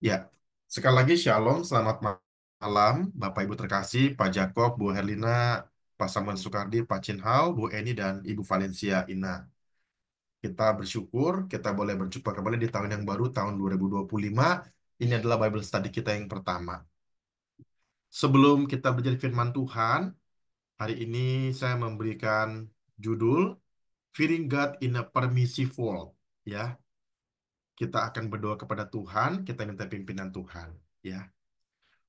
Ya, sekali lagi Shalom, selamat malam, Bapak Ibu terkasih, Pak Jakob, Bu Herlina, Pak Samuel Soekardi, Pak Chin Hao, Bu Eni, dan Ibu Valencia Ina. Kita bersyukur kita boleh berjumpa kembali di tahun yang baru, tahun 2025. Ini adalah Bible Study kita yang pertama. Sebelum kita belajar firman Tuhan, hari ini saya memberikan judul Fearing God in a Permissive World. Ya, kita akan berdoa kepada Tuhan, kita minta pimpinan Tuhan. Ya.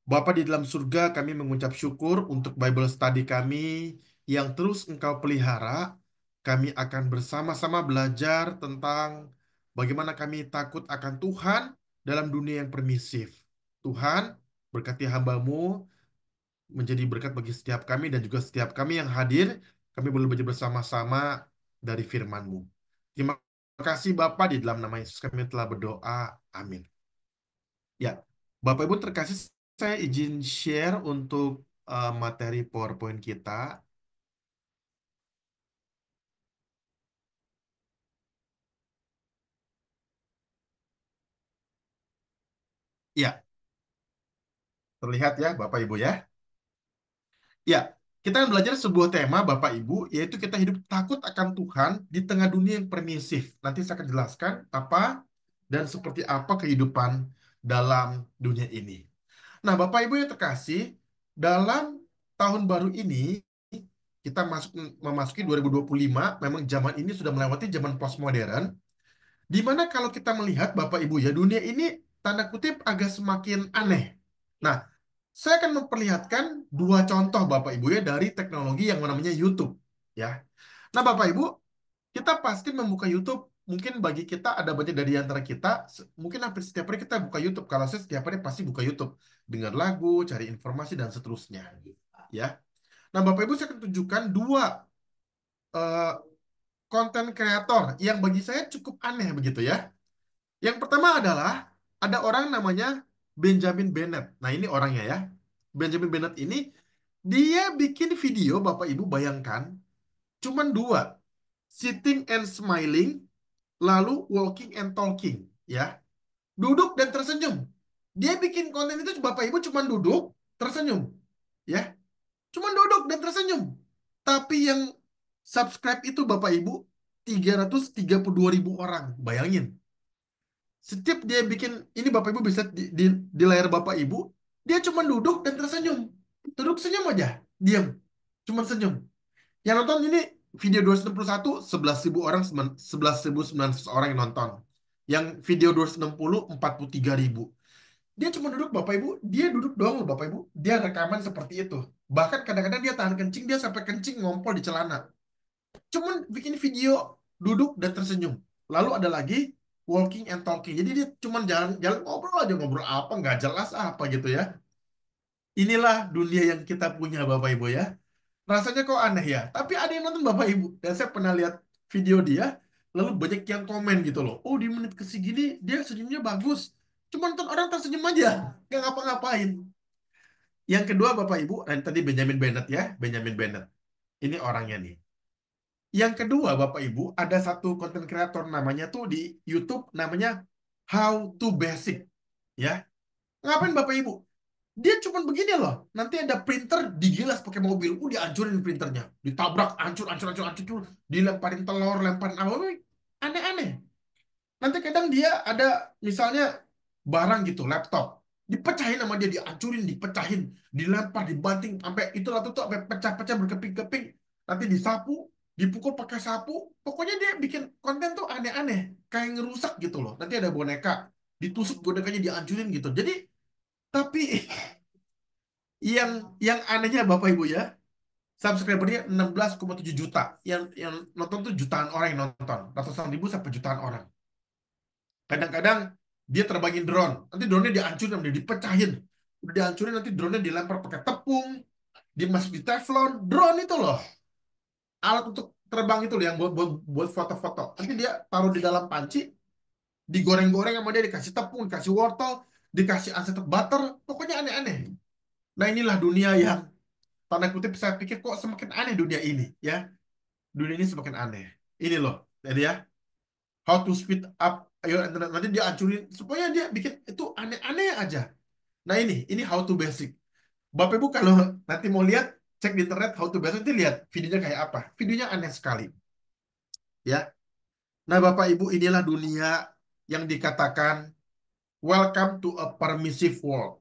Bapa di dalam surga, kami mengucap syukur untuk Bible study kami yang terus Engkau pelihara. Kami akan bersama-sama belajar tentang bagaimana kami takut akan Tuhan dalam dunia yang permisif. Tuhan, berkati hamba-Mu menjadi berkat bagi setiap kami dan juga setiap kami yang hadir. Kami boleh belajar bersama-sama dari firman-Mu. Terima kasih Bapa, di dalam nama Yesus kami telah berdoa. Amin. Ya, Bapak Ibu terkasih, saya izin share untuk materi PowerPoint kita. Ya, terlihat ya Bapak Ibu ya. Ya, kita akan belajar sebuah tema Bapak Ibu, yaitu kita hidup takut akan Tuhan di tengah dunia yang permisif. Nanti saya akan jelaskan apa dan seperti apa kehidupan dalam dunia ini. Nah, Bapak Ibu yang terkasih, dalam tahun baru ini kita memasuki 2025. Memang zaman ini sudah melewati zaman postmodern. Di mana kalau kita melihat Bapak Ibu ya, dunia ini tanda kutip agak semakin aneh. Nah, saya akan memperlihatkan dua contoh Bapak Ibu ya dari teknologi yang namanya YouTube ya. Nah, Bapak Ibu, kita pasti membuka YouTube. Mungkin bagi kita ada banyak dari antara kita, mungkin hampir setiap hari kita buka YouTube. Kalau saya setiap hari pasti buka YouTube, dengar lagu, cari informasi dan seterusnya ya. Nah, Bapak Ibu, saya akan tunjukkan dua eh, konten kreator yang bagi saya cukup aneh begitu ya. Yang pertama adalah ada orang namanya Benjamin Bennett. Nah, ini orangnya ya. Benjamin Bennett ini dia bikin video, Bapak Ibu bayangkan, cuman dua. Sitting and smiling, lalu walking and talking, ya. Duduk dan tersenyum. Dia bikin konten itu Bapak Ibu cuman duduk, tersenyum, ya. Cuman duduk dan tersenyum. Tapi yang subscribe itu Bapak Ibu 332.000 orang. Bayangin. Setiap dia bikin ini Bapak Ibu bisa di layar Bapak Ibu, dia cuma duduk dan tersenyum. Duduk senyum aja, diam. Cuma senyum. Yang nonton ini video 261, 11.000 orang, 11.900 orang yang nonton. Yang video 260, 43.000. Dia cuma duduk Bapak Ibu, dia duduk doang loh Bapak Ibu. Dia rekaman seperti itu. Bahkan kadang-kadang dia tahan kencing, dia sampai kencing ngompol di celana. Cuman bikin video duduk dan tersenyum. Lalu ada lagi walking and talking. Jadi dia cuman jalan-jalan ngobrol aja, ngobrol apa nggak jelas apa gitu ya. Inilah dunia yang kita punya Bapak Ibu ya. Rasanya kok aneh ya. Tapi ada yang nonton Bapak Ibu. Dan saya pernah lihat video dia, lalu banyak yang komen gitu loh. Oh, di menit ke segini dia senyumnya bagus. Cuman nonton orang tersenyum aja, nggak ngapa-ngapain. Yang kedua Bapak Ibu, tadi Benjamin Bennett ya, Benjamin Bennett. Ini orangnya nih. Yang kedua, Bapak Ibu, ada satu konten kreator namanya tuh di YouTube namanya How to Basic. Ya, ngapain Bapak Ibu? Dia cuma begini loh. Nanti ada printer digilas pakai mobil, dihancurin printernya, ditabrak, hancur, hancur, hancur, hancur, hancur. Dilemparin telur, lemparin apa? Aneh-aneh. Nanti kadang dia ada misalnya barang gitu, laptop, dipecahin sama dia, dihancurin, dipecahin, dilempar, dibanting, sampai itu laptop tuh sampai pecah-pecah berkeping-keping, nanti disapu, dipukul pakai sapu, pokoknya dia bikin konten tuh aneh-aneh, kayak ngerusak gitu loh. Nanti ada boneka, ditusuk bonekanya dihancurin gitu. Jadi, tapi yang anehnya Bapak Ibu ya, subscribernya 16,7 juta, yang nonton tuh jutaan orang yang nonton, ratusan ribu sampai jutaan orang. Kadang-kadang dia terbangin drone. Nanti drone-nya dihancurin, dia dipecahin. Udah dihancurin, nanti drone-nya dilempar pakai tepung, dimasuk di teflon. Drone itu loh, alat untuk terbang itu loh yang buat foto-foto. Nanti dia taruh di dalam panci, digoreng-goreng sama dia, dikasih tepung, dikasih wortel, dikasih acetate butter. Pokoknya aneh-aneh. Nah, inilah dunia yang tanda kutip saya pikir kok semakin aneh dunia ini ya. Dunia ini semakin aneh. Ini loh, jadi ya, how to speed up Ayo nanti dia hancurin supaya dia bikin itu aneh-aneh aja. Nah ini how to basic. Bapak Ibu kalau nanti mau lihat, cek di internet how to basic, nanti lihat videonya kayak apa. Videonya aneh sekali, ya. Nah Bapak Ibu, inilah dunia yang dikatakan welcome to a permissive world.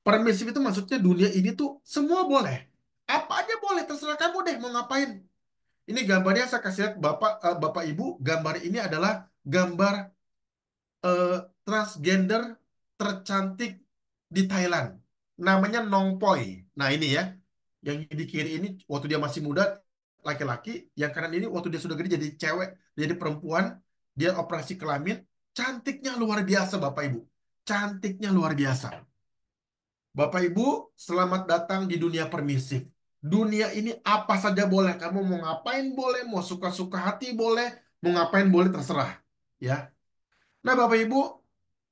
Permissive itu maksudnya dunia ini tuh semua boleh. Apa aja boleh, terserah kamu deh mau ngapain. Ini gambarnya saya kasih lihat Bapak Ibu, gambar ini adalah gambar eh, transgender tercantik di Thailand. Namanya Nong Poi. Nah ini ya, yang di kiri ini waktu dia masih muda laki-laki, yang kanan ini waktu dia sudah gede jadi cewek, jadi perempuan, dia operasi kelamin, cantiknya luar biasa Bapak Ibu. Cantiknya luar biasa. Bapak Ibu, selamat datang di dunia permisif. Dunia ini apa saja boleh. Kamu mau ngapain boleh, mau suka-suka hati boleh, mau ngapain boleh terserah. Ya. Nah, Bapak Ibu,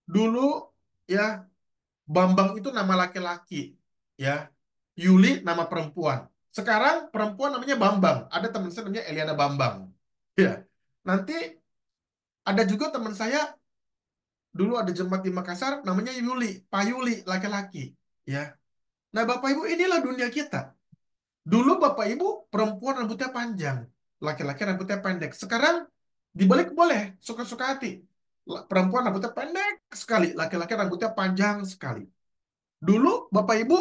dulu ya Bambang itu nama laki-laki, ya. Yuli nama perempuan. Sekarang perempuan namanya Bambang. Ada teman saya namanya Eliana Bambang. Ya. Nanti ada juga teman saya dulu ada jemaat di Makassar namanya Yuli, Pak Yuli laki-laki, ya. Nah, Bapak Ibu inilah dunia kita. Dulu Bapak Ibu perempuan rambutnya panjang, laki-laki rambutnya pendek. Sekarang dibalik boleh, suka-suka hati. Perempuan rambutnya pendek sekali, laki-laki rambutnya panjang sekali. Dulu Bapak Ibu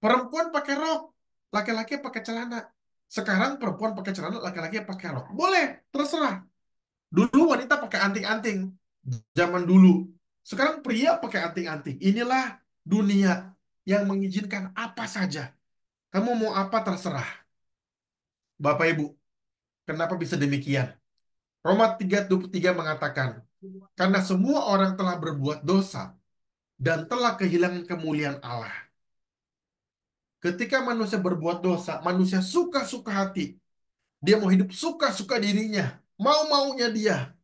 perempuan pakai rok, laki-laki pakai celana. Sekarang perempuan pakai celana, laki-laki pakai rok. Boleh, terserah. Dulu wanita pakai anting-anting, zaman dulu. Sekarang pria pakai anting-anting. Inilah dunia yang mengizinkan apa saja. Kamu mau apa terserah. Bapak Ibu, kenapa bisa demikian? Roma 3:23 mengatakan, karena semua orang telah berbuat dosa dan telah kehilangan kemuliaan Allah. Ketika manusia berbuat dosa, manusia suka-suka hati. Dia mau hidup suka-suka dirinya, mau-maunya dia.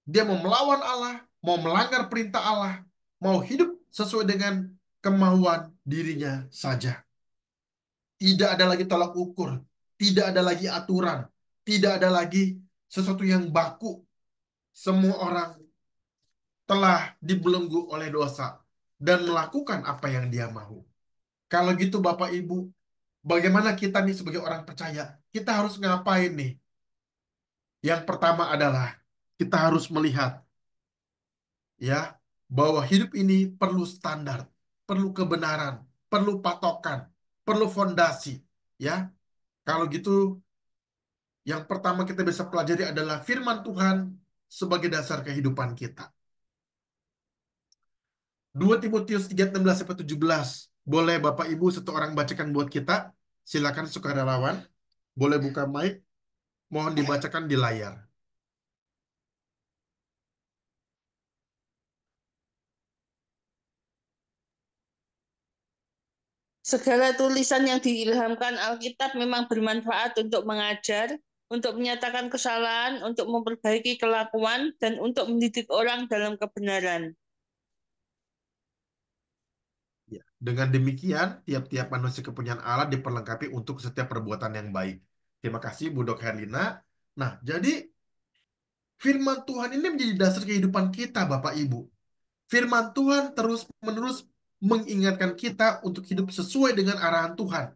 Dia mau melawan Allah, mau melanggar perintah Allah, mau hidup sesuai dengan kemauan dirinya saja. Tidak ada lagi tolak ukur, tidak ada lagi aturan, tidak ada lagi sesuatu yang baku. Semua orang telah dibelenggu oleh dosa dan melakukan apa yang dia mau. Kalau gitu Bapak Ibu, bagaimana kita nih sebagai orang percaya? Kita harus ngapain nih? Yang pertama adalah kita harus melihat ya bahwa hidup ini perlu standar, perlu kebenaran, perlu patokan, perlu fondasi, ya. Kalau gitu yang pertama kita bisa pelajari adalah firman Tuhan sebagai dasar kehidupan kita. 2 Timotius 3:16-17. Boleh Bapak Ibu satu orang bacakan buat kita? Silakan sukarelawan. Boleh buka mic, mohon dibacakan di layar. Segala tulisan yang diilhamkan Alkitab memang bermanfaat untuk mengajar, untuk menyatakan kesalahan, untuk memperbaiki kelakuan, dan untuk mendidik orang dalam kebenaran. Ya. Dengan demikian, tiap-tiap manusia kepunyaan Allah diperlengkapi untuk setiap perbuatan yang baik. Terima kasih, Bu Dok Herlina. Nah, jadi firman Tuhan ini menjadi dasar kehidupan kita, Bapak Ibu. Firman Tuhan terus-menerus mengingatkan kita untuk hidup sesuai dengan arahan Tuhan.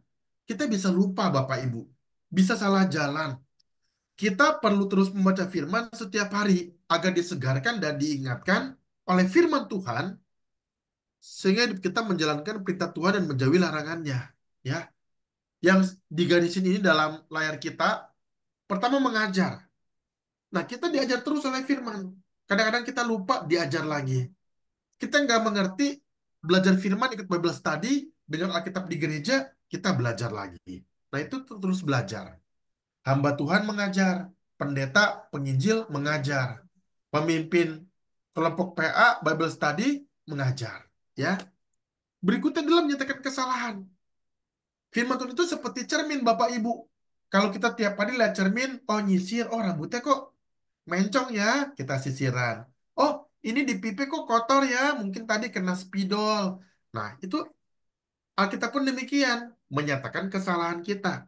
Kita bisa lupa, Bapak Ibu. Bisa salah jalan. Kita perlu terus membaca firman setiap hari agar disegarkan dan diingatkan oleh firman Tuhan sehingga hidup kita menjalankan perintah Tuhan dan menjauhi larangannya. Ya, yang digarisin ini dalam layar kita, pertama mengajar. Nah, kita diajar terus oleh firman. Kadang-kadang kita lupa diajar lagi. Kita nggak mengerti belajar firman, ikut Bible study, dengan Alkitab di gereja, kita belajar lagi. Nah, itu terus belajar. Hamba Tuhan mengajar, pendeta, penginjil mengajar, pemimpin kelompok PA, Bible study mengajar. Ya, berikutnya adalah menyatakan kesalahan. Firman Tuhan itu seperti cermin Bapak Ibu. Kalau kita tiap hari lihat cermin, oh nyisir, oh rambutnya kok mencong ya, kita sisiran. Oh, ini di pipi kok kotor ya, mungkin tadi kena spidol. Nah, itu Alkitab pun demikian, menyatakan kesalahan kita.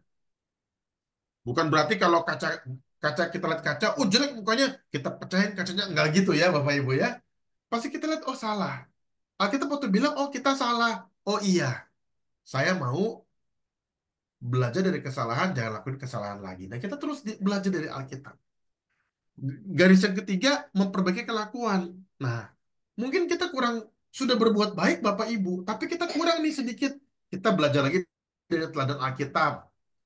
Bukan berarti kalau kaca kaca, kita lihat kaca, oh jelek mukanya, kita pecahin kacanya. Enggak gitu ya Bapak Ibu ya. Pasti kita lihat, oh salah. Alkitab waktu bilang, oh kita salah. Oh iya, saya mau belajar dari kesalahan, jangan lakuin kesalahan lagi. Nah, kita terus belajar dari Alkitab. Garis yang ketiga, memperbaiki kelakuan. Nah, mungkin kita kurang, sudah berbuat baik Bapak Ibu, tapi kita kurang nih sedikit. Kita belajar lagi dari teladan Alkitab.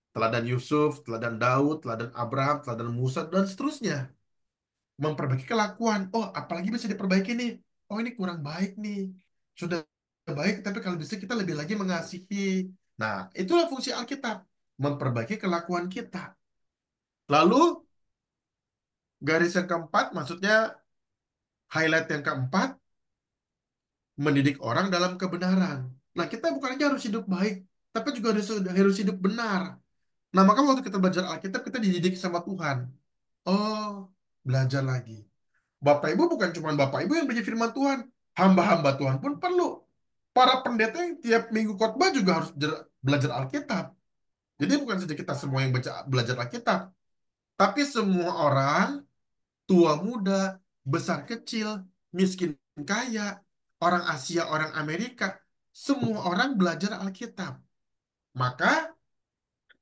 Teladan Yusuf, teladan Daud, teladan Abraham, teladan Musa, dan seterusnya. Memperbaiki kelakuan. Oh, apalagi bisa diperbaiki nih. Oh, ini kurang baik nih. Sudah baik, tapi kalau bisa kita lebih lagi mengasihi. Nah, itulah fungsi Alkitab. Memperbaiki kelakuan kita. Lalu, garis yang keempat, maksudnya highlight yang keempat, mendidik orang dalam kebenaran. Nah, kita bukan aja harus hidup baik, tapi juga harus hidup benar. Nah, maka waktu kita belajar Alkitab, kita dididik sama Tuhan. Oh, belajar lagi. Bapak Ibu bukan cuma Bapak Ibu yang belajar firman Tuhan. Hamba-hamba Tuhan pun perlu. Para pendeta yang tiap minggu khotbah juga harus belajar Alkitab. Jadi bukan saja kita semua yang belajar Alkitab. Tapi semua orang, tua muda, besar kecil, miskin kaya, orang Asia, orang Amerika, semua orang belajar Alkitab. Maka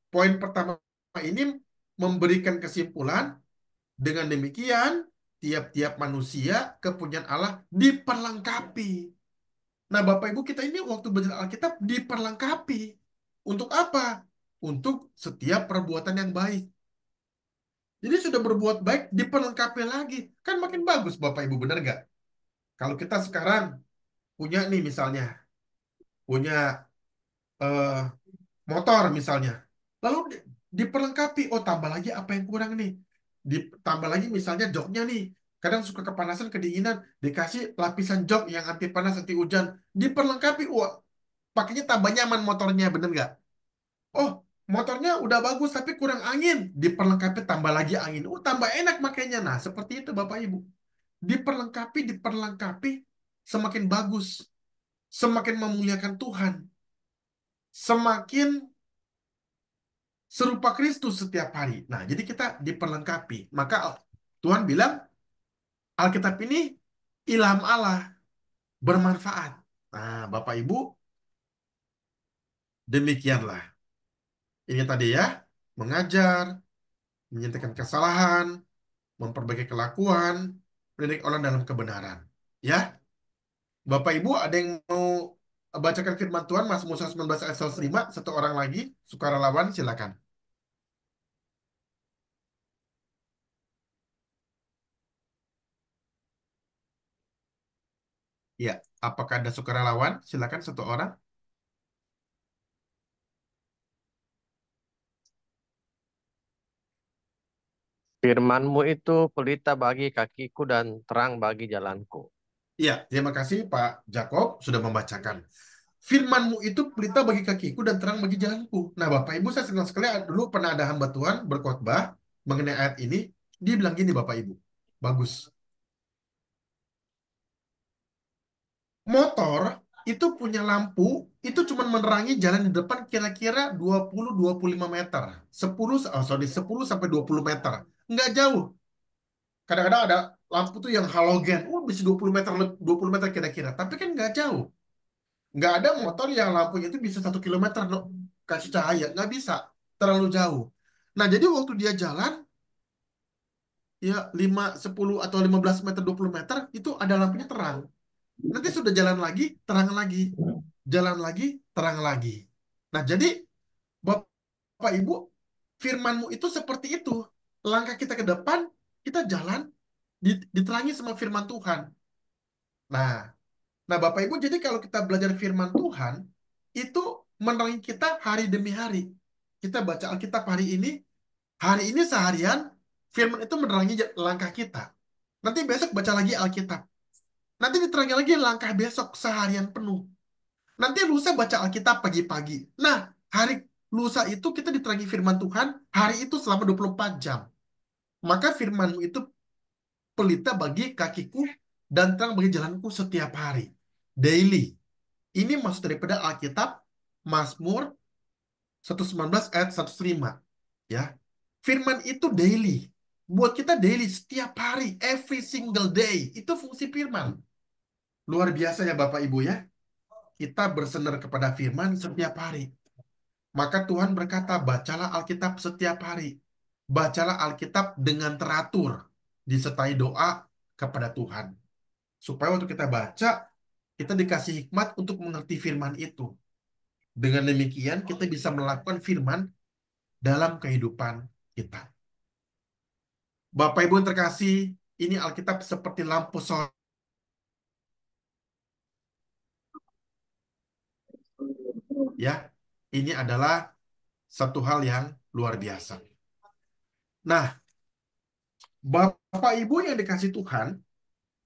poin pertama ini memberikan kesimpulan, dengan demikian tiap-tiap manusia kepunyaan Allah diperlengkapi. Nah, Bapak Ibu kita ini waktu belajar Alkitab diperlengkapi. Untuk apa? Untuk setiap perbuatan yang baik. Jadi sudah berbuat baik diperlengkapi lagi. Kan makin bagus Bapak Ibu, benar nggak? Kalau kita sekarang punya nih misalnya, punya eh, motor misalnya. Lalu diperlengkapi, oh tambah lagi apa yang kurang nih? Ditambah lagi misalnya joknya nih. Kadang suka kepanasan, kedinginan, dikasih lapisan jok yang anti panas, anti hujan. Diperlengkapi, wah, pakainya tambah nyaman motornya, bener nggak? Oh, motornya udah bagus tapi kurang angin. Diperlengkapi tambah lagi angin. Oh, tambah enak makanya. Nah, seperti itu Bapak Ibu. Diperlengkapi, diperlengkapi, semakin bagus. Semakin memuliakan Tuhan. Semakin serupa Kristus setiap hari. Nah, jadi kita diperlengkapi. Maka Tuhan bilang, Alkitab ini ilham Allah, bermanfaat. Nah, Bapak Ibu, demikianlah. Ini tadi ya, mengajar, menyintikkan kesalahan, memperbaiki kelakuan, mendidik orang dalam kebenaran. Ya, Bapak Ibu ada yang mau bacakan firman Tuhan, Mazmur 19 ayat 105, satu orang lagi, sukarelawan, silakan. Ya, apakah ada sukarelawan? Silakan satu orang. Firman-Mu itu pelita bagi kakiku dan terang bagi jalanku. Iya, terima kasih Pak Jakob sudah membacakan. Firman-Mu itu pelita bagi kakiku dan terang bagi jalanku. Nah, Bapak Ibu, saya senang sekali dulu pernah ada hamba Tuhan berkhotbah mengenai ayat ini. Dia bilang gini, Bapak Ibu. Bagus. Motor itu punya lampu, itu cuma menerangi jalan di depan kira-kira 20-25 meter. 10 sampai 20 meter. Nggak jauh. Kadang-kadang ada lampu tuh yang halogen. Bisa 20 meter, 20 meter kira-kira. Tapi kan nggak jauh. Nggak ada motor yang lampunya itu bisa 1 kilometer kasih cahaya. Nggak bisa. Terlalu jauh. Nah, jadi waktu dia jalan, ya 5, 10, atau 15 meter, 20 meter, itu ada lampunya terang. Nanti sudah jalan lagi, terang lagi. Jalan lagi, terang lagi. Nah, jadi Bapak Ibu, firman-Mu itu seperti itu. Langkah kita ke depan, kita jalan, diterangi sama firman Tuhan. Nah, nah, Bapak Ibu, jadi kalau kita belajar firman Tuhan, itu menerangi kita hari demi hari. Kita baca Alkitab hari ini seharian, firman itu menerangi langkah kita. Nanti besok baca lagi Alkitab. Nanti diterangi lagi langkah besok seharian penuh. Nanti lusa baca Alkitab pagi-pagi. Nah, hari lusa itu kita diterangi firman Tuhan, hari itu selama 24 jam. Maka firman itu pelita bagi kakiku dan terang bagi jalanku setiap hari. Daily. Ini maksud daripada Alkitab Mazmur 119 ayat 105. Ya. Firman itu daily. buat kita daily, setiap hari, every single day. Itu fungsi firman. Luar biasa ya Bapak Ibu ya. Kita bersandar kepada firman setiap hari. Maka Tuhan berkata, bacalah Alkitab setiap hari. Bacalah Alkitab dengan teratur, disertai doa kepada Tuhan. Supaya waktu kita baca, kita dikasih hikmat untuk mengerti firman itu. Dengan demikian, kita bisa melakukan firman dalam kehidupan kita. Bapak Ibu yang terkasih, ini Alkitab seperti lampu sorot ya. Ini adalah satu hal yang luar biasa. Nah, Bapak Ibu yang dikasih Tuhan,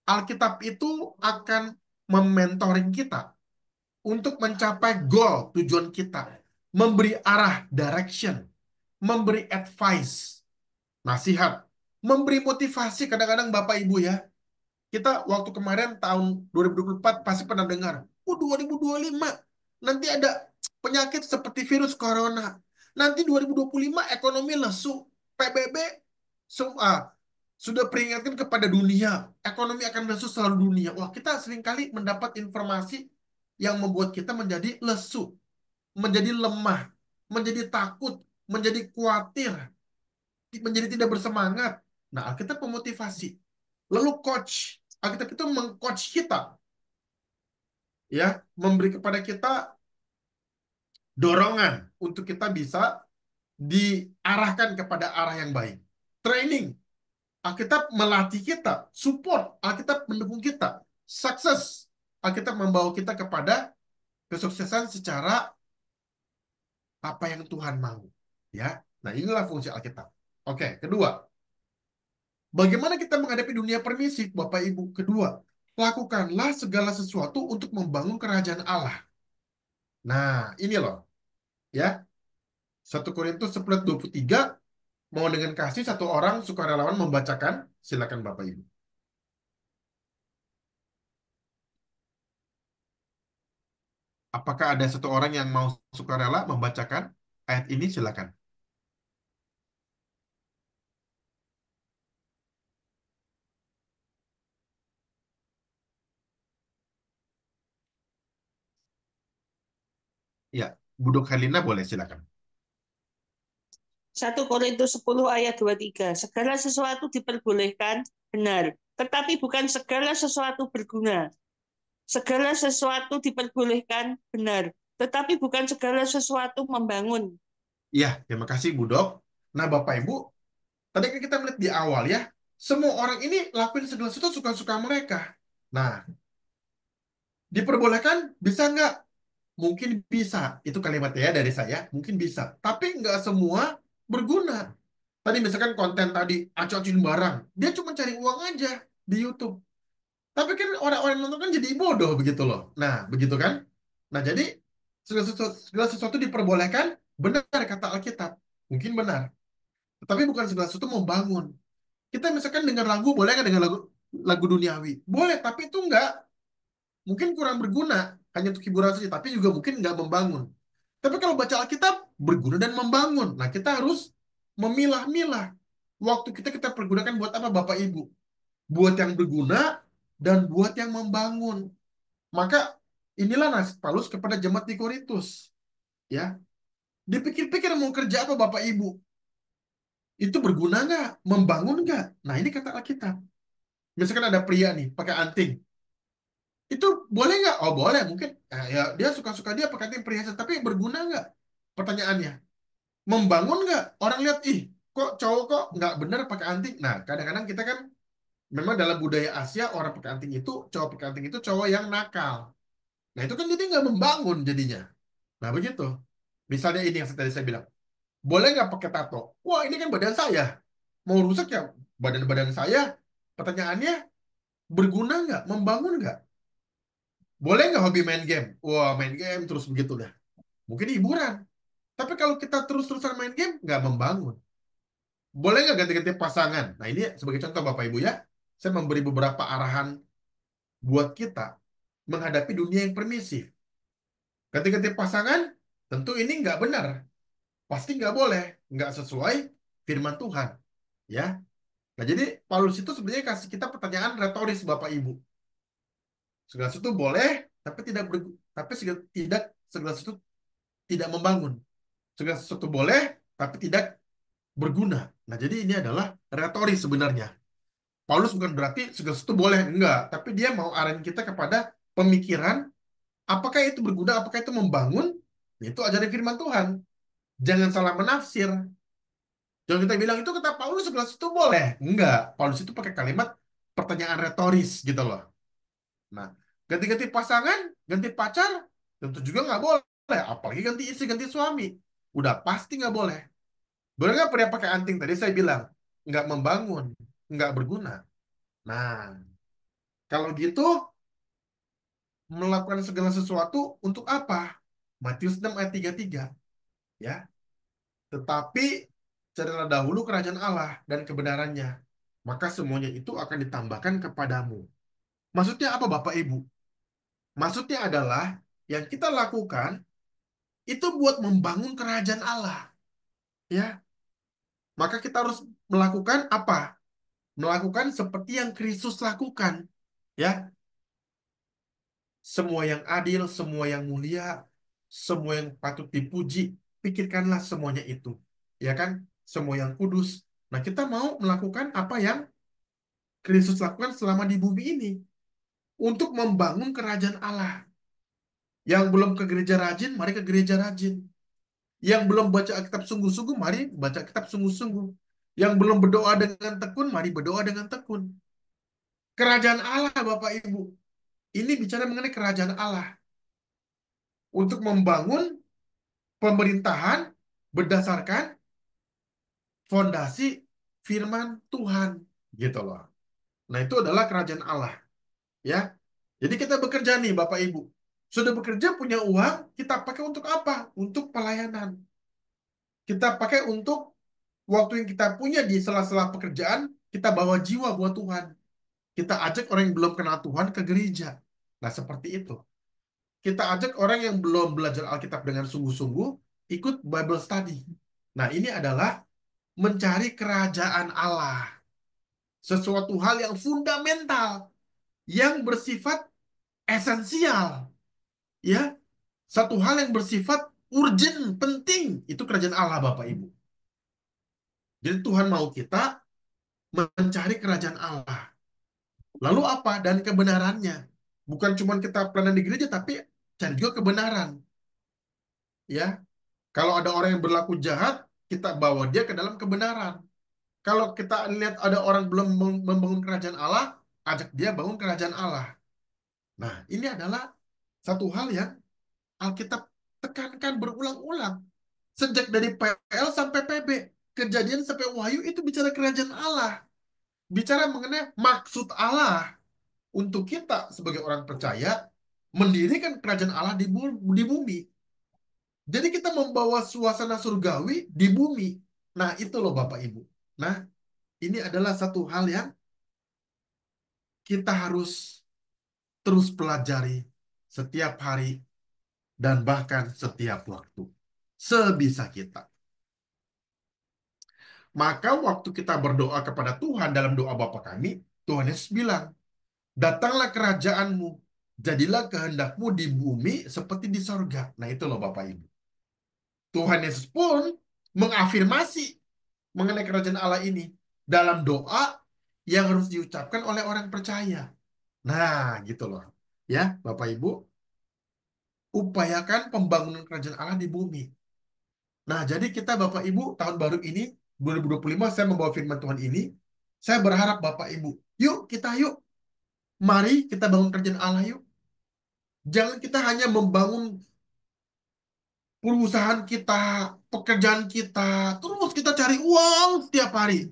Alkitab itu akan mementoring kita untuk mencapai goal, tujuan kita, memberi arah, direction, memberi advice, nasihat, memberi motivasi. Kadang-kadang Bapak Ibu ya, kita waktu kemarin tahun 2024 pasti pernah dengar, 2025 nanti ada penyakit seperti virus corona. Nanti 2025 ekonomi lesu, PBB sudah peringatkan kepada dunia, ekonomi akan lesu seluruh dunia. Wah, kita seringkali mendapat informasi yang membuat kita menjadi lesu, menjadi lemah, menjadi takut, menjadi khawatir, menjadi tidak bersemangat. Nah, Alkitab memotivasi. Lalu Alkitab itu mengcoach kita, ya, memberi kepada kita dorongan untuk kita bisa diarahkan kepada arah yang baik. Training, Alkitab melatih kita, support, Alkitab mendukung kita, sukses, Alkitab membawa kita kepada kesuksesan secara apa yang Tuhan mau, ya. Nah, inilah fungsi Alkitab. Oke, kedua, bagaimana kita menghadapi dunia permisif, Bapak Ibu? Kedua, lakukanlah segala sesuatu untuk membangun kerajaan Allah. Nah, ini loh, ya. 1 Korintus 11:23, mau dengan kasih satu orang sukarelawan membacakan, silakan Bapak Ibu. Apakah ada satu orang yang mau sukarela membacakan ayat ini? Silakan. Ya, Budok Helena boleh, silakan. 1 Korintus 10 ayat 23. Segala sesuatu diperbolehkan, benar. Tetapi bukan segala sesuatu berguna. Segala sesuatu diperbolehkan, benar. Tetapi bukan segala sesuatu membangun. Ya, terima kasih Budok. Nah, Bapak Ibu, tadi kan kita melihat di awal ya, semua orang ini lakuin segala sesuatu suka-suka mereka. Nah, diperbolehkan bisa nggak? Mungkin bisa. Itu kalimatnya ya dari saya. Mungkin bisa. Tapi nggak semua berguna. Tadi misalkan konten tadi, acu-acuin barang. Dia cuma cari uang aja di YouTube. Tapi kan orang-orang yang nonton kan jadi bodoh begitu loh. Nah, begitu kan? Nah, jadi segala sesuatu diperbolehkan, benar kata Alkitab. Mungkin benar. Tetapi bukan segala sesuatu membangun. Kita misalkan dengar lagu, boleh nggak dengar lagu duniawi? Boleh, tapi itu nggak, mungkin kurang berguna. Hanya untuk hiburan saja, tapi juga mungkin nggak membangun. Tapi kalau baca Alkitab, berguna dan membangun. Nah, kita harus memilah-milah. Waktu kita pergunakan buat apa Bapak Ibu? Buat yang berguna dan buat yang membangun. Maka inilah nasihat Paulus kepada jemaat di Korintus. Ya, dipikir-pikir mau kerja apa Bapak Ibu? Itu berguna nggak? Membangun nggak? Nah, ini kata Alkitab. Misalkan ada pria nih pakai anting. Itu boleh nggak? Oh boleh, mungkin. Nah, ya dia suka-suka dia pakai anting perhiasan, tapi berguna nggak? Pertanyaannya, membangun nggak? Orang lihat, ih, kok cowok kok nggak bener pakai anting. Nah, kadang-kadang kita kan memang dalam budaya Asia orang pakai anting itu, cowok pakai anting itu cowok yang nakal. Nah, itu kan jadi nggak membangun jadinya. Nah, begitu. Misalnya ini yang tadi saya bilang, boleh nggak pakai tato? Wah, ini kan badan saya. Mau rusak ya badan-badan saya. Pertanyaannya, berguna nggak? Membangun nggak? Boleh nggak hobi main game? Wah, main game terus begitu dah. Mungkin hiburan. Tapi kalau kita terus-terusan main game, nggak membangun. Boleh nggak ganti-ganti pasangan? Nah, ini sebagai contoh Bapak Ibu ya. Saya memberi beberapa arahan buat kita menghadapi dunia yang permisif. Ganti-ganti pasangan, tentu ini nggak benar. Pasti nggak boleh. Nggak sesuai firman Tuhan. Ya. Nah, jadi Paulus itu sebenarnya kasih kita pertanyaan retoris, Bapak Ibu. Segala sesuatu boleh, tapi tidak segala sesuatu tidak membangun. Segala sesuatu boleh, tapi tidak berguna. Nah, jadi ini adalah retoris sebenarnya. Paulus bukan berarti segala sesuatu boleh, enggak. Tapi dia mau arahin kita kepada pemikiran, apakah itu berguna, apakah itu membangun, itu ajaran firman Tuhan. Jangan salah menafsir. Jangan kita bilang, itu kata Paulus segala sesuatu boleh. Enggak. Paulus itu pakai kalimat pertanyaan retoris gitu loh. Nah, ganti-ganti pasangan, ganti pacar, tentu juga nggak boleh. Apalagi ganti istri, ganti suami. Udah pasti nggak boleh. Boleh nggak pria pakai anting? Tadi saya bilang, nggak membangun, nggak berguna. Nah, kalau gitu, melakukan segala sesuatu untuk apa? Matius 6 ayat 33. Ya, tetapi carilah dahulu kerajaan Allah dan kebenarannya. Maka semuanya itu akan ditambahkan kepadamu. Maksudnya apa Bapak Ibu? Maksudnya adalah yang kita lakukan itu buat membangun kerajaan Allah. Ya, maka kita harus melakukan apa? Melakukan seperti yang Kristus lakukan. Ya, semua yang adil, semua yang mulia, semua yang patut dipuji, pikirkanlah semuanya itu. Ya kan? Semua yang kudus. Nah, kita mau melakukan apa yang Kristus lakukan selama di bumi ini untuk membangun kerajaan Allah. Yang belum ke gereja rajin, mari ke gereja rajin. Yang belum baca Alkitab sungguh-sungguh, mari baca Alkitab sungguh-sungguh. Yang belum berdoa dengan tekun, mari berdoa dengan tekun. Kerajaan Allah, Bapak Ibu. Ini bicara mengenai kerajaan Allah. Untuk membangun pemerintahan berdasarkan fondasi firman Tuhan. Gitu loh. Nah, itu adalah kerajaan Allah. Ya. Jadi kita bekerja nih, Bapak Ibu. Sudah bekerja, punya uang, kita pakai untuk apa? Untuk pelayanan. Kita pakai untuk waktu yang kita punya di sela-sela pekerjaan, kita bawa jiwa buat Tuhan. Kita ajak orang yang belum kenal Tuhan ke gereja. Nah, seperti itu. Kita ajak orang yang belum belajar Alkitab dengan sungguh-sungguh, ikut Bible study. Nah, ini adalah mencari kerajaan Allah. Sesuatu hal yang fundamental, yang bersifat esensial. Ya, satu hal yang bersifat urgent, penting. Itu kerajaan Allah, Bapak Ibu. Jadi Tuhan mau kita mencari kerajaan Allah. Lalu apa? Dan kebenarannya. Bukan cuma kita pelayanan di gereja, tapi cari juga kebenaran. Ya, kalau ada orang yang berlaku jahat, kita bawa dia ke dalam kebenaran. Kalau kita lihat ada orang belum membangun kerajaan Allah, ajak dia bangun kerajaan Allah. Nah, ini adalah satu hal yang Alkitab tekankan berulang-ulang. Sejak dari PL sampai PB, Kejadian sampai Wahyu itu bicara kerajaan Allah. Bicara mengenai maksud Allah untuk kita sebagai orang percaya mendirikan kerajaan Allah di bumi. Jadi kita membawa suasana surgawi di bumi. Nah, itu loh Bapak Ibu. Nah, ini adalah satu hal yang kita harus terus pelajari setiap hari dan bahkan setiap waktu. Sebisa kita. Maka waktu kita berdoa kepada Tuhan dalam doa Bapa kami, Tuhan Yesus bilang, datanglah kerajaanmu, jadilah kehendakmu di bumi seperti di sorga. Nah itu loh Bapak Ibu. Tuhan Yesus pun mengafirmasi mengenai kerajaan Allah ini dalam doa yang harus diucapkan oleh orang percaya. Nah gitu loh. Ya Bapak Ibu, upayakan pembangunan kerajaan Allah di bumi. Nah jadi kita Bapak Ibu tahun baru ini 2025 saya membawa firman Tuhan ini. Saya berharap Bapak Ibu, yuk, mari kita bangun kerajaan Allah yuk. Jangan kita hanya membangun perusahaan kita, pekerjaan kita, terus kita cari uang setiap hari.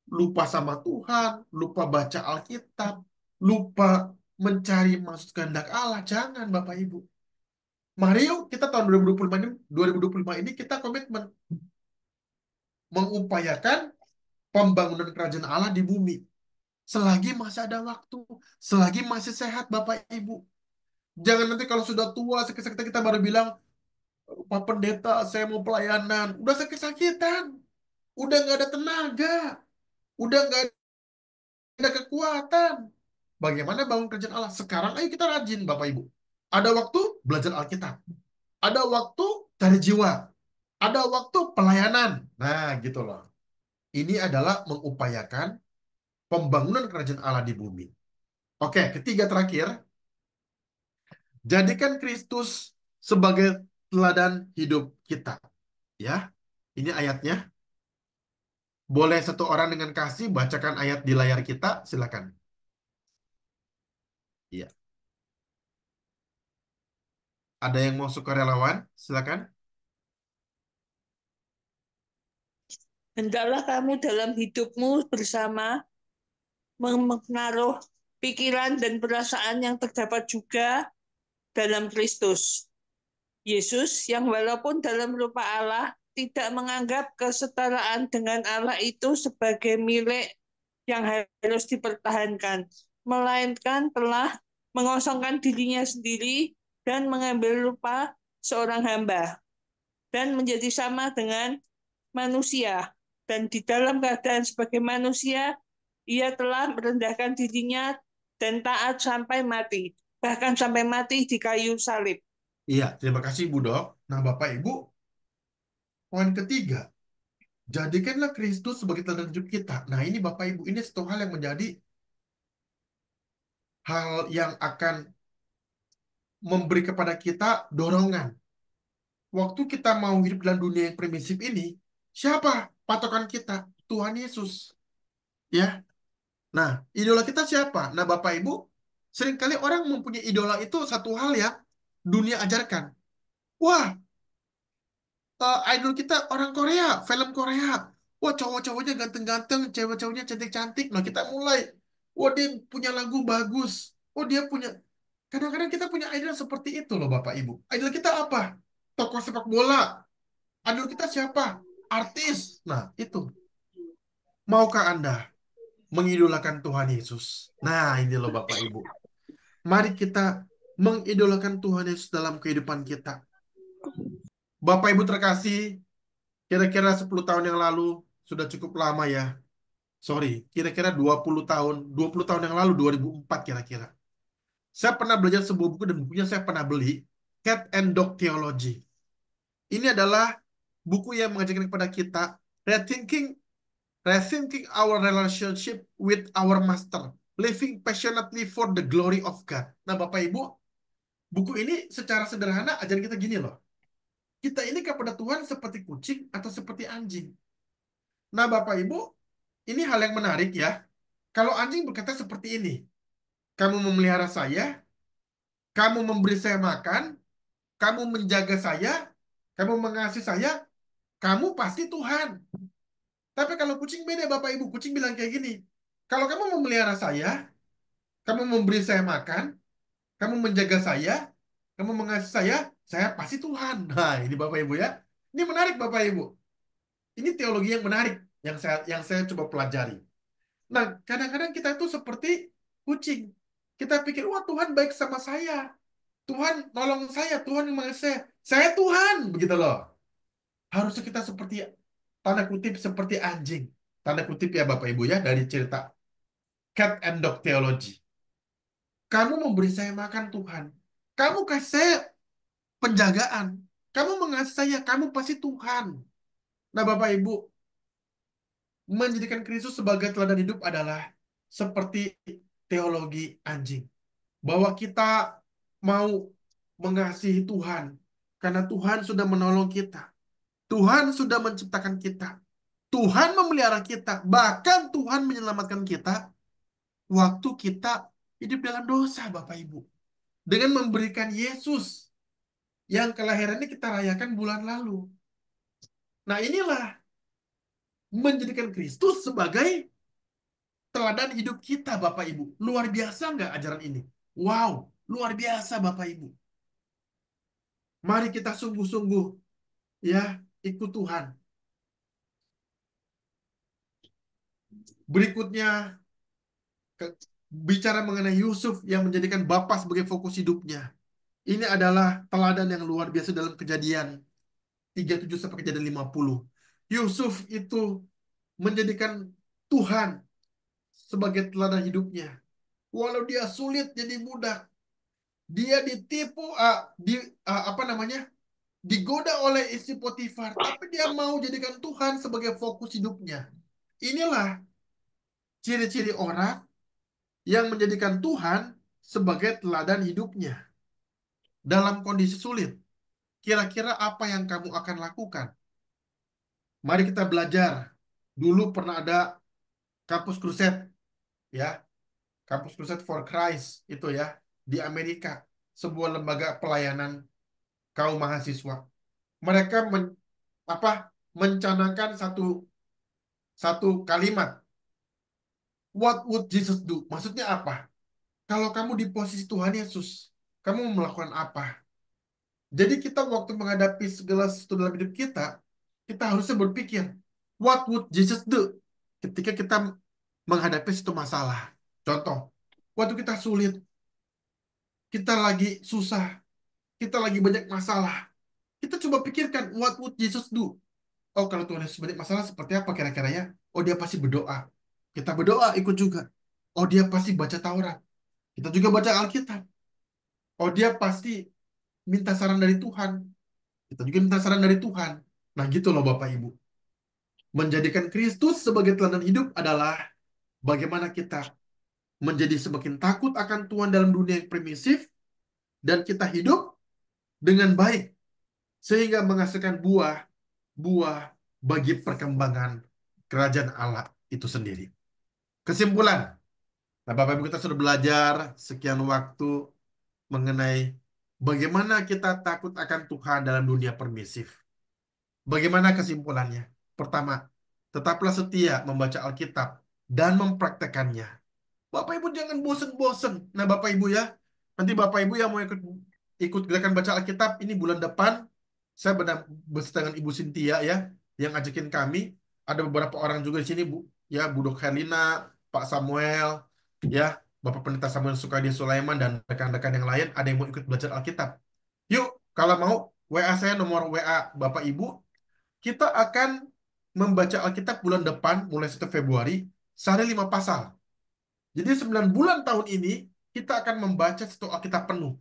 Lupa sama Tuhan, lupa baca Alkitab, lupa mencari maksud kehendak Allah. Jangan Bapak Ibu. Mari yuk kita tahun 2025 ini kita komitmen mengupayakan pembangunan kerajaan Allah di bumi. Selagi masih ada waktu, selagi masih sehat Bapak Ibu. Jangan nanti kalau sudah tua, sakit-sakit kita baru bilang, Pak Pendeta, saya mau pelayanan. Udah sakit-sakitan. Udah nggak ada tenaga. Udah nggak ada kekuatan. Bagaimana bangun kerajaan Allah? Sekarang ayo kita rajin, Bapak Ibu. Ada waktu belajar Alkitab. Ada waktu cari jiwa. Ada waktu pelayanan. Nah, gitu loh. Ini adalah mengupayakan pembangunan kerajaan Allah di bumi. Oke, ketiga terakhir, jadikan Kristus sebagai teladan hidup kita. Ya, ini ayatnya. Boleh satu orang dengan kasih bacakan ayat di layar kita, silakan. Iya. Ada yang mau sukarelawan? Silakan. Hendaklah kamu dalam hidupmu bersama menaruh pikiran dan perasaan yang terdapat juga dalam Kristus Yesus, yang walaupun dalam rupa Allah tidak menganggap kesetaraan dengan Allah itu sebagai milik yang harus dipertahankan, melainkan telah mengosongkan dirinya sendiri dan mengambil rupa seorang hamba dan menjadi sama dengan manusia. Dan di dalam keadaan sebagai manusia, ia telah merendahkan dirinya dan taat sampai mati, bahkan sampai mati di kayu salib. Iya, terima kasih Bu Dok. Nah, Bapak Ibu, poin ketiga, jadikanlah Kristus sebagai teladan hidup kita. Nah, ini Bapak Ibu, ini satu hal yang menjadi hal yang akan memberi kepada kita dorongan. Waktu kita mau hidup dalam dunia yang prinsip ini, siapa patokan kita? Tuhan Yesus. Ya. Nah, idola kita siapa? Nah, Bapak Ibu, seringkali orang mempunyai idola itu satu hal yang dunia ajarkan. Wah, idol kita orang Korea, film Korea. Wah, cowok-cowoknya ganteng-ganteng, cewek-ceweknya cantik-cantik. Nah, kita mulai. Wah, dia punya lagu bagus. Oh, dia punya. Kadang-kadang kita punya idol seperti itu loh, Bapak Ibu. Idol kita apa? Tokoh sepak bola. Idol kita siapa? Artis. Nah, itu. Maukah Anda mengidolakan Tuhan Yesus? Nah, ini loh, Bapak Ibu. Mari kita mengidolakan Tuhan Yesus dalam kehidupan kita. Bapak Ibu terkasih, kira-kira 10 tahun yang lalu, sudah cukup lama ya. Sorry, kira-kira 20 tahun, 20 tahun yang lalu, 2004 kira-kira. Saya pernah belajar sebuah buku dan bukunya saya pernah beli, Cat and Dog Theology. Ini adalah buku yang mengajarkan kepada kita rethinking, rethinking our relationship with our master, living passionately for the glory of God. Nah, Bapak Ibu, buku ini secara sederhana ajarin kita gini loh. Kita ini kepada Tuhan seperti kucing atau seperti anjing. Nah, Bapak Ibu, ini hal yang menarik ya. Kalau anjing berkata seperti ini, kamu memelihara saya, kamu memberi saya makan, kamu menjaga saya, kamu mengasihi saya, kamu pasti Tuhan. Tapi kalau kucing beda, Bapak Ibu. Kucing bilang kayak gini, kalau kamu memelihara saya, kamu memberi saya makan, kamu menjaga saya, kamu mengasihi saya pasti Tuhan. Nah, ini Bapak Ibu ya. Ini menarik Bapak Ibu. Ini teologi yang menarik yang saya coba pelajari. Nah, kadang-kadang kita itu seperti kucing. Kita pikir, wah Tuhan baik sama saya. Tuhan nolong saya, Tuhan yang mengasihi saya. Saya Tuhan, begitu loh. Harusnya kita seperti, tanda kutip, seperti anjing. Tanda kutip ya Bapak Ibu ya, dari cerita Cat and Dog Theology. Kamu memberi saya makan Tuhan. Kamu kasih saya penjagaan. Kamu mengasihi saya, kamu pasti Tuhan. Nah Bapak Ibu, menjadikan Kristus sebagai teladan hidup adalah seperti teologi anjing. Bahwa kita mau mengasihi Tuhan karena Tuhan sudah menolong kita. Tuhan sudah menciptakan kita. Tuhan memelihara kita. Bahkan Tuhan menyelamatkan kita waktu kita hidup dalam dosa, Bapak Ibu. Dengan memberikan Yesus yang kelahirannya kita rayakan bulan lalu. Nah, inilah menjadikan Kristus sebagai teladan hidup kita, Bapak Ibu. Luar biasa nggak ajaran ini? Wow, luar biasa, Bapak Ibu. Mari kita sungguh-sungguh ya ikut Tuhan. Berikutnya bicara mengenai Yusuf yang menjadikan Bapa sebagai fokus hidupnya. Ini adalah teladan yang luar biasa dalam Kejadian 37 sampai Kejadian 50. Yusuf itu menjadikan Tuhan sebagai teladan hidupnya. Walau dia sulit jadi budak, dia ditipu, apa namanya, digoda oleh istri Potifar, tapi dia mau jadikan Tuhan sebagai fokus hidupnya. Inilah ciri-ciri orang yang menjadikan Tuhan sebagai teladan hidupnya. Dalam kondisi sulit, kira-kira apa yang kamu akan lakukan? Mari kita belajar. Dulu pernah ada kampus Crusade, ya, kampus Crusade for Christ itu ya, di Amerika, sebuah lembaga pelayanan kaum mahasiswa. Mereka apa, mencanangkan satu satu kalimat, What would Jesus do? Maksudnya apa? Kalau kamu di posisi Tuhan Yesus, kamu mau melakukan apa? Jadi kita waktu menghadapi segala sesuatu dalam hidup kita, kita harusnya berpikir, what would Jesus do? Ketika kita menghadapi satu masalah. Contoh, waktu kita sulit, kita lagi susah, kita lagi banyak masalah. Kita coba pikirkan, what would Jesus do? Oh, kalau Tuhan Yesus banyak masalah, seperti apa kira-kira ya? Oh, dia pasti berdoa. Kita berdoa ikut juga. Oh, dia pasti baca Taurat. Kita juga baca Alkitab. Oh, dia pasti minta saran dari Tuhan. Kita juga minta saran dari Tuhan. Nah, gitu loh Bapak Ibu. Menjadikan Kristus sebagai teladan hidup adalah bagaimana kita menjadi semakin takut akan Tuhan dalam dunia yang primitif, dan kita hidup dengan baik sehingga menghasilkan buah bagi perkembangan kerajaan Allah itu sendiri. Kesimpulan. Nah, Bapak Ibu, kita sudah belajar sekian waktu mengenai bagaimana kita takut akan Tuhan dalam dunia permisif. Bagaimana kesimpulannya? Pertama, tetaplah setia membaca Alkitab dan mempraktekannya. Bapak Ibu jangan bosen-bosen. Nah, Bapak Ibu ya, nanti Bapak Ibu yang mau ikut ikut gerakan baca Alkitab ini bulan depan, saya bersama dengan Ibu Cynthia ya, yang ajakin kami. Ada beberapa orang juga di sini, Bu, ya, Bu Dok Herlina, Pak Samuel, ya, Bapak Pendeta Samuel Sukadi Sulaiman dan rekan-rekan yang lain. Ada yang mau ikut belajar Alkitab? Yuk, kalau mau WA saya, nomor WA Bapak Ibu. Kita akan membaca Alkitab bulan depan, mulai 1 Februari, sehari 5 pasal. Jadi 9 bulan tahun ini, kita akan membaca satu Alkitab penuh.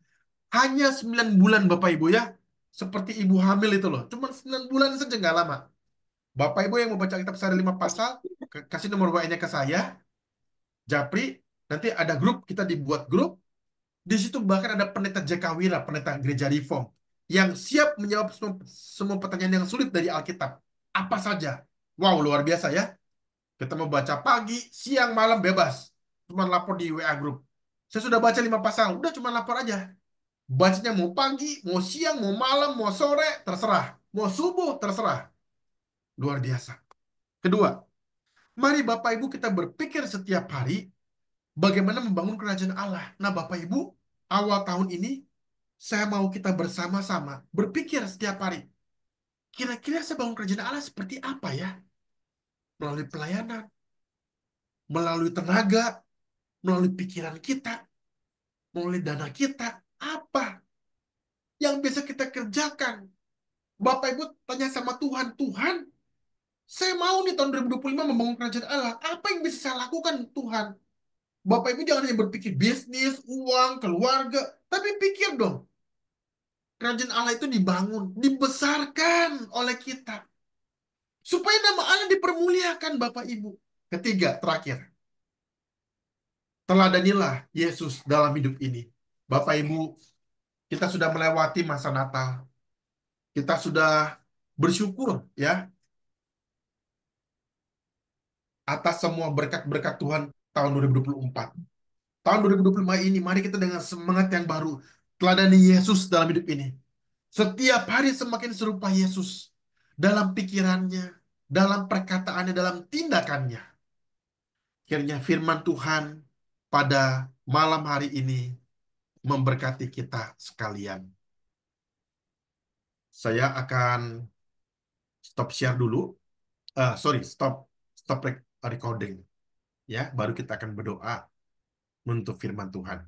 Hanya 9 bulan Bapak Ibu ya. Seperti ibu hamil itu loh. Cuma 9 bulan saja, nggak lama. Bapak Ibu yang mau baca Alkitab sehari 5 pasal, kasih nomor WA-nya ke saya, Japri. Nanti ada grup, kita dibuat grup. Di situ bahkan ada pendeta JK Wira, pendeta gereja Reform, yang siap menjawab semua pertanyaan yang sulit dari Alkitab. Apa saja. Wow, luar biasa ya. Kita mau baca pagi, siang, malam bebas. Cuma lapor di WA grup. Saya sudah baca 5 pasal, udah cuma lapor aja. Bacanya mau pagi, mau siang, mau malam, mau sore, terserah. Mau subuh, terserah. Luar biasa. Kedua, mari Bapak Ibu kita berpikir setiap hari bagaimana membangun kerajaan Allah. Nah, Bapak Ibu, awal tahun ini saya mau kita bersama-sama berpikir setiap hari. Kira-kira saya bangun kerajaan Allah seperti apa ya? Melalui pelayanan, melalui tenaga, melalui pikiran kita, melalui dana kita. Apa yang bisa kita kerjakan? Bapak Ibu tanya sama Tuhan, Tuhan, saya mau nih tahun 2025 membangun kerajaan Allah. Apa yang bisa saya lakukan, Tuhan? Bapak Ibu jangan hanya berpikir bisnis, uang, keluarga, tapi pikir dong. Kerajaan Allah itu dibangun, dibesarkan oleh kita. Supaya nama Allah dipermuliakan, Bapak Ibu. Ketiga, terakhir. Teladanilah Yesus dalam hidup ini. Bapak Ibu, kita sudah melewati masa Natal. Kita sudah bersyukur ya atas semua berkat-berkat Tuhan tahun 2024. Tahun 2025 ini, mari kita dengan semangat yang baru teladani Yesus dalam hidup ini. Setiap hari semakin serupa Yesus dalam pikirannya, dalam perkataannya, dalam tindakannya. Kiranya firman Tuhan pada malam hari ini memberkati kita sekalian. Saya akan stop share dulu. Stop recording. Ya, baru kita akan berdoa menuntut firman Tuhan.